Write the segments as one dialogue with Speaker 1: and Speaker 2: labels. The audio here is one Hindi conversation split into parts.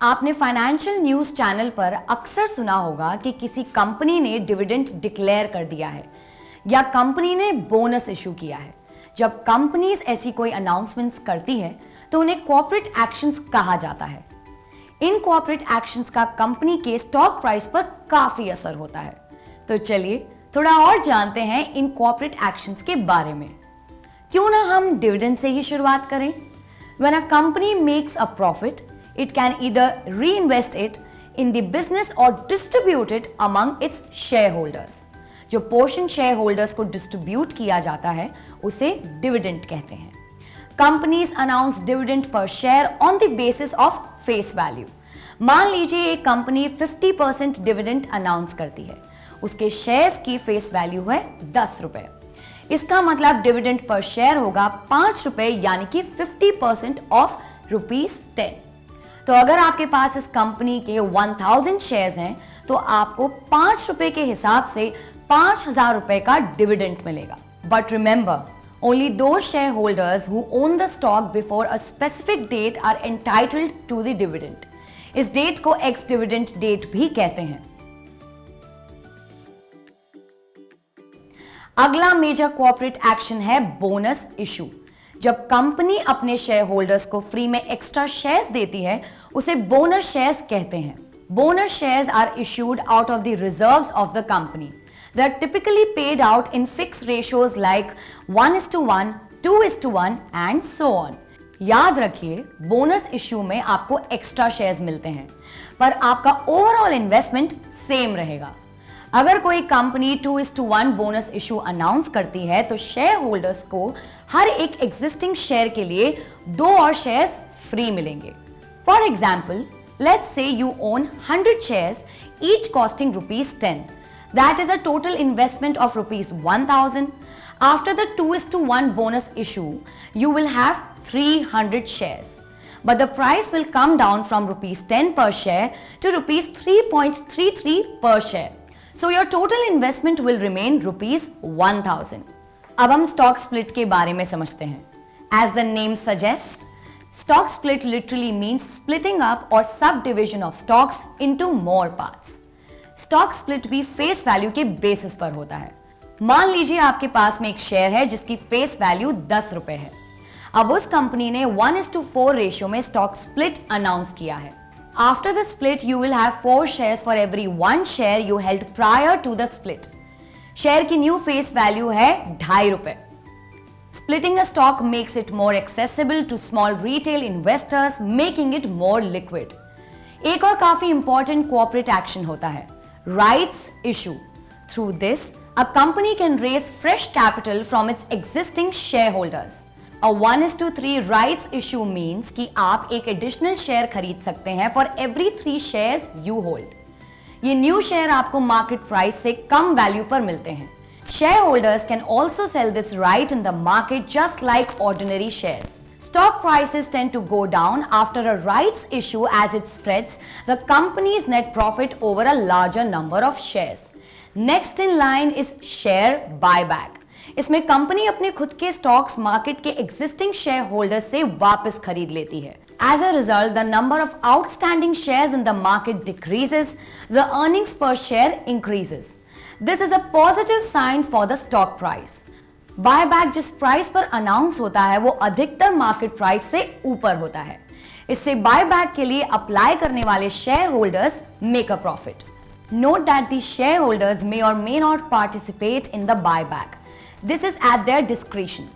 Speaker 1: आपने फाइनेंशियल न्यूज चैनल पर अक्सर सुना होगा कि किसी कंपनी ने डिविडेंड डिक्लेयर कर दिया है या कंपनी ने बोनस इशू किया है। जब कंपनीज ऐसी कोई अनाउंसमेंट्स करती है तो उन्हें कॉर्पोरेट एक्शंस कहा जाता है। इन कॉर्पोरेट एक्शंस का कंपनी के स्टॉक प्राइस पर काफी असर होता है। तो चलिए थोड़ा और जानते हैं इन कॉर्पोरेट एक्शंस के बारे में। क्यों ना हम डिविडेंड से ही शुरुआत करें। When a company makes a profit, it can either reinvest it in the business or distribute it among its shareholders. जो पोर्शन शेयर होल्डर्स को डिस्ट्रीब्यूट किया जाता है उसे डिविडेंड कहते हैं। Companies announce dividend per share on the basis of face value. मान लीजिए एक कंपनी 50% डिविडेंड अनाउंस करती है, उसके शेयर्स की फेस वैल्यू है 10 रुपए। इसका मतलब डिविडेंड पर शेयर होगा 5 रुपए, यानी कि 50% ऑफ ₹10। तो अगर आपके पास इस कंपनी के 1000 शेयर्स हैं तो आपको 5 रुपए के हिसाब से 5000 रुपए का डिविडेंड मिलेगा। But remember, only those shareholders who own the stock before a specific date are entitled to the dividend. इस डेट को एक्स डिविडेंड डेट भी कहते हैं। अगला मेजर कॉर्पोरेट एक्शन है बोनस इशू। जब कंपनी अपने शेयर होल्डर्स को फ्री में एक्स्ट्रा शेयर्स देती है उसे बोनस शेयर्स कहते हैं। Bonus shares are issued out of the reserves of the company. They are typically paid out in fixed ratios like 1:1, 2:1 and so on. याद रखिए, बोनस इश्यू में आपको एक्स्ट्रा शेयर्स मिलते हैं पर आपका ओवरऑल इन्वेस्टमेंट सेम रहेगा। अगर कोई कंपनी 2:1 बोनस इशू अनाउंस करती है तो शेयर होल्डर्स को हर एक एग्जिस्टिंग शेयर के लिए 2 और शेयर्स फ्री मिलेंगे। For example, let's say you own 100 shares, each costing ₹10. That is a total investment of ₹1000. After the 2:1 bonus issue, you will have 300 shares. But the price will come down from ₹10 per share to ₹3.33 per share. So your total investment will remain ₹1000. अब हम स्टॉक स्प्लिट के बारे में समझते हैं। As the name suggests, stock split literally means splitting up or subdivision of stocks into more parts. Stock split भी फेस वैल्यू के बेसिस पर होता है। मान लीजिए आपके पास में एक शेयर है जिसकी फेस वैल्यू 10 रुपए है। अब उस कंपनी ने 1:4 रेशियो में स्टॉक स्प्लिट अनाउंस किया है। After the split, you will have 4 shares for every 1 share you held prior to the split. Share की न्यू फेस वैल्यू है 2.5 रुपए। Splitting a stock makes it more accessible to small retail investors, making it more liquid. एक और काफी इंपॉर्टेंट कॉर्पोरेट एक्शन होता है, rights issue. Through this, a company can raise fresh capital from its existing shareholders. A 1:3 rights issue means कि आप एक एडिशनल शेयर खरीद सकते हैं for every 3 shares you hold. ये न्यू शेयर आपको मार्केट प्राइस से कम वैल्यू पर मिलते हैं। Shareholders can also sell this right in the market just like ordinary shares. Stock prices tend to go down after a rights issue as it spreads the company's net profit over a larger number of shares. Next in line is share buyback. इसमें कंपनी अपने खुद के स्टॉक्स मार्केट के एग्जिस्टिंग शेयर होल्डर्स से वापस खरीद लेती है। As a result, the number of outstanding shares in the market decreases, the earnings per share increases. This is a positive sign for the stock price. Buyback जिस प्राइस पर अनाउंस होता है वो अधिकतर मार्केट प्राइस से ऊपर होता है। इससे बायबैक के लिए अप्लाई करने वाले share holders make a profit. Note that the shareholders may or may not participate in the buyback. This is at their discretion.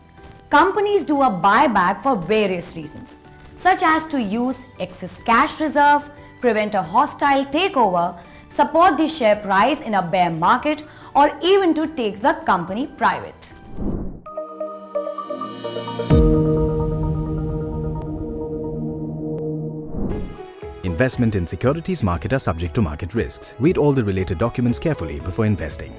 Speaker 1: Companies do a buyback for various reasons, such as to use excess cash reserve, prevent a hostile takeover, support the share price in a bear market, or even to take the company private.
Speaker 2: Investment in securities market are subject to market risks. Read all the related documents carefully before investing.